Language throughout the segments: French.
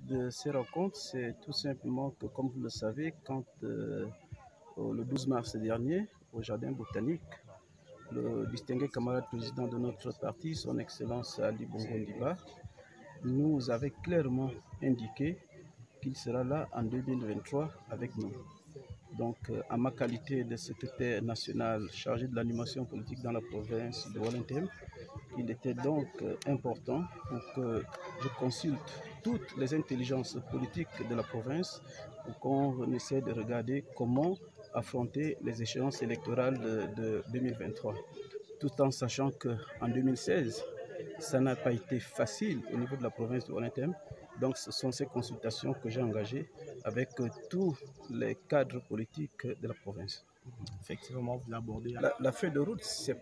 De ces rencontres, c'est tout simplement que, comme vous le savez, quand le 12 mars dernier, au Jardin botanique, le distingué camarade président de notre parti, son Excellence Ali Bongo Ondimba, nous avait clairement indiqué qu'il sera là en 2023 avec nous. Donc, à ma qualité de secrétaire national chargé de l'animation politique dans la province de Wallington, il était donc important pour que je consulte toutes les intelligences politiques de la province pour qu'on essaie de regarder comment affronter les échéances électorales de 2023. Tout en sachant qu'en 2016, ça n'a pas été facile au niveau de la province de Wallington. Donc ce sont ces consultations que j'ai engagées avec tous les cadres politiques de la province. Effectivement, vous l'abordez. La feuille de route, c'est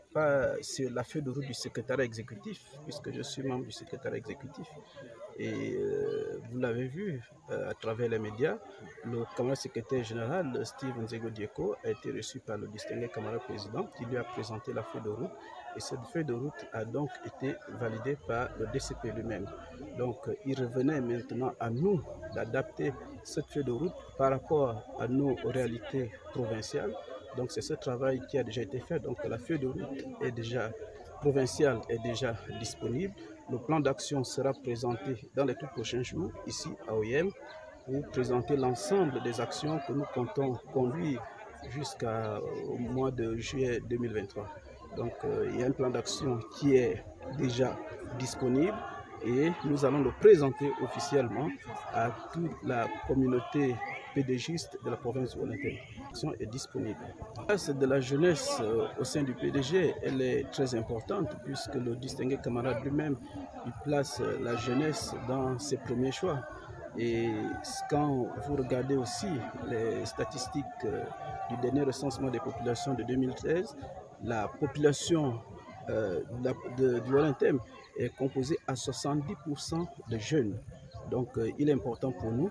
la feuille de route du secrétariat exécutif, puisque je suis membre du secrétariat exécutif. Et vous l'avez vu à travers les médias, le camarade secrétaire général, Steve Nzego Dieko, a été reçu par le distingué camarade président qui lui a présenté la feuille de route. Et cette feuille de route a donc été validée par le DCP lui-même. Donc il revenait maintenant à nous d'adapter cette feuille de route par rapport à nos réalités provinciales. Donc c'est ce travail qui a déjà été fait. Donc la feuille de route est déjà provinciale, est déjà disponible. Le plan d'action sera présenté dans les tout prochains jours ici à OIM pour présenter l'ensemble des actions que nous comptons conduire jusqu'au mois de juillet 2023. Donc il y a un plan d'action qui est déjà disponible et nous allons le présenter officiellement à toute la communauté PDGiste de la province de Wallington. L'action est disponible. La place de la jeunesse au sein du PDG, elle est très importante puisque le distingué camarade lui-même, il place la jeunesse dans ses premiers choix. Et quand vous regardez aussi les statistiques du dernier recensement des populations de 2013, la population du Wallington est composée à 70% de jeunes. Donc il est important pour nous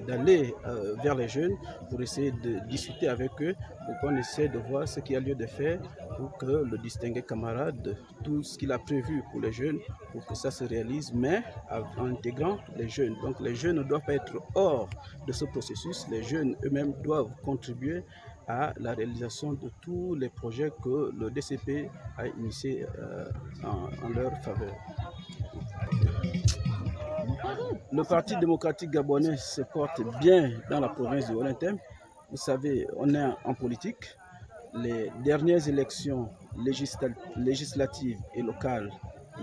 d'aller vers les jeunes pour essayer de discuter avec eux, pour qu'on essaie de voir ce qu'il y a lieu de faire pour que le distingué camarade, tout ce qu'il a prévu pour les jeunes, pour que ça se réalise, mais en intégrant les jeunes. Donc les jeunes ne doivent pas être hors de ce processus, les jeunes eux-mêmes doivent contribuer à la réalisation de tous les projets que le DCP a initiés en leur faveur. Le Parti démocratique gabonais se porte bien dans la province de Wallington. Vous savez, on est en politique. Les dernières élections législatives et locales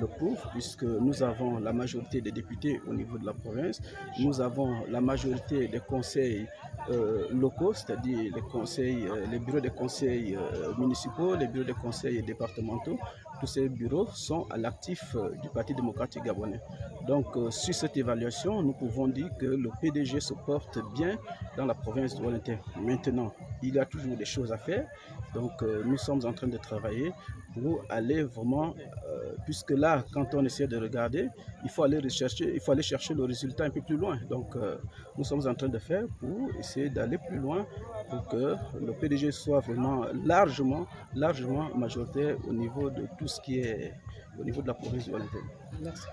le prouvent, puisque nous avons la majorité des députés au niveau de la province. Nous avons la majorité des conseils locaux, c'est-à-dire les bureaux des conseils municipaux, les bureaux des conseils départementaux. Tous ces bureaux sont à l'actif du Parti démocratique gabonais. Donc, sur cette évaluation, nous pouvons dire que le PDG se porte bien dans la province de Wallington. Maintenant, il y a toujours des choses à faire. Donc, nous sommes en train de travailler pour aller vraiment, puisque là, quand on essaie de regarder, il faut aller chercher le résultat un peu plus loin. Donc, nous sommes en train de faire pour essayer d'aller plus loin pour que le PDG soit vraiment largement majoritaire au niveau de tout ce qui est au niveau de la province de Wallington. Merci.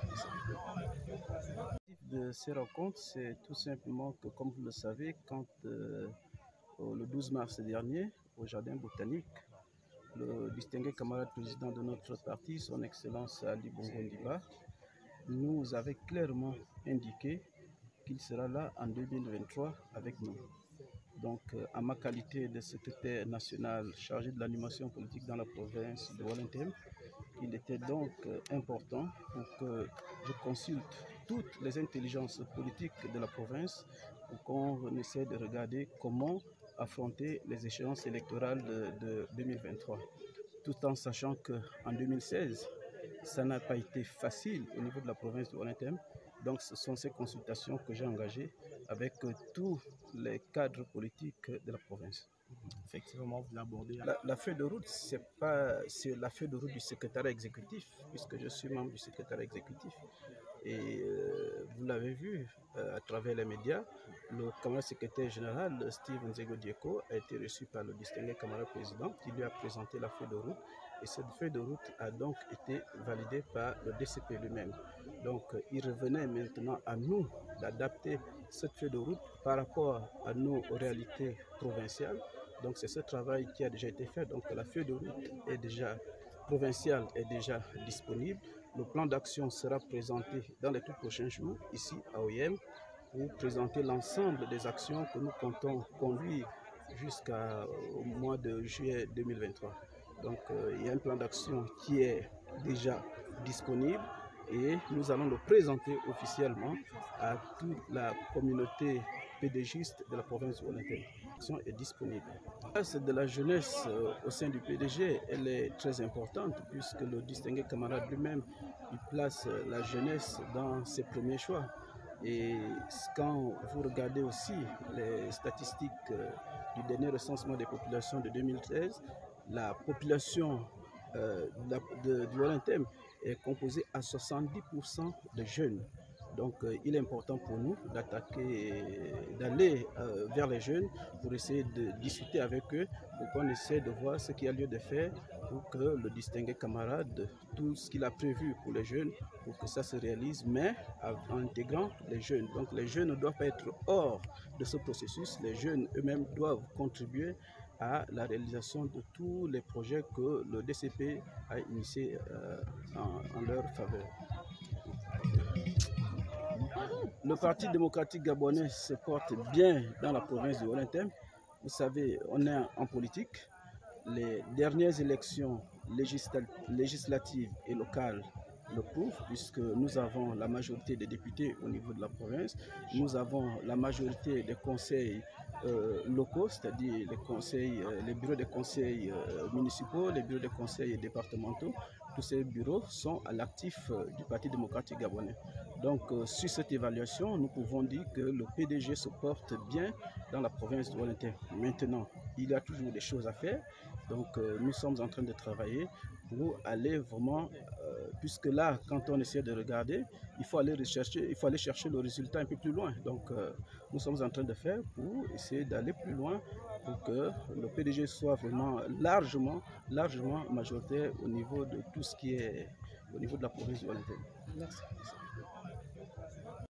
De ces rencontres, c'est tout simplement que, comme vous le savez, quand le 12 mars dernier, au Jardin botanique, le distingué camarade président de notre parti, son Excellence Ali Bongo Ondimba, nous avait clairement indiqué qu'il sera là en 2023 avec nous. Donc, à ma qualité de secrétaire national chargé de l'animation politique dans la province de Wallington, il était donc important pour que je consulte toutes les intelligences politiques de la province pour qu'on essaie de regarder comment affronter les échéances électorales de 2023. Tout en sachant qu'en 2016, ça n'a pas été facile au niveau de la province de Wallington. Donc ce sont ces consultations que j'ai engagées avec tous les cadres politiques de la province. Effectivement, vous l'abordez. La feuille de route, c'est la feuille de route du secrétariat exécutif, puisque je suis membre du secrétariat exécutif. Et vous l'avez vu à travers les médias, le camarade secrétaire général, Steve Nzego Dieko, a été reçu par le distingué camarade président qui lui a présenté la feuille de route. Et cette feuille de route a donc été validée par le DCP lui-même. Donc il revenait maintenant à nous d'adapter cette feuille de route par rapport à nos réalités provinciales. Donc c'est ce travail qui a déjà été fait. Donc la feuille de route est déjà provinciale, est déjà disponible. Le plan d'action sera présenté dans les tout prochains jours ici à OIM pour présenter l'ensemble des actions que nous comptons conduire jusqu'au mois de juillet 2023. Donc il y a un plan d'action qui est déjà disponible et nous allons le présenter officiellement à toute la communauté PDGiste de la province du Haut-Lantemps. L'action est disponible. La place de la jeunesse au sein du PDG, elle est très importante puisque le distingué camarade lui-même, il place la jeunesse dans ses premiers choix. Et quand vous regardez aussi les statistiques du dernier recensement des populations de 2013, la population du Haut-Lantemps est composée à 70% de jeunes. Donc il est important pour nous d'aller vers les jeunes pour essayer de discuter avec eux, pour qu'on essaie de voir ce qu'il y a lieu de faire pour que le distingué camarade, tout ce qu'il a prévu pour les jeunes, pour que ça se réalise, mais en intégrant les jeunes. Donc les jeunes ne doivent pas être hors de ce processus, les jeunes eux-mêmes doivent contribuer à la réalisation de tous les projets que le DCP a initiés en leur faveur. Le Parti démocratique gabonais se porte bien dans la province du Haut-Lantemps. Vous savez, on est en politique. Les dernières élections législatives et locales le prouvent, puisque nous avons la majorité des députés au niveau de la province. Nous avons la majorité des conseils locaux, c'est-à-dire les bureaux des conseils municipaux, les bureaux des conseils départementaux. Tous ces bureaux sont à l'actif du Parti démocratique gabonais. Donc, sur cette évaluation, nous pouvons dire que le PDG se porte bien dans la province du Haut-Lantemps. Maintenant, il y a toujours des choses à faire. Donc, nous sommes en train de travailler pour aller vraiment, puisque là, quand on essaie de regarder, il faut aller chercher le résultat un peu plus loin. Donc, nous sommes en train de faire pour essayer d'aller plus loin pour que le PDG soit vraiment largement majoritaire au niveau de tout ce qui est au niveau de la province du Haut-Lantemps. Merci.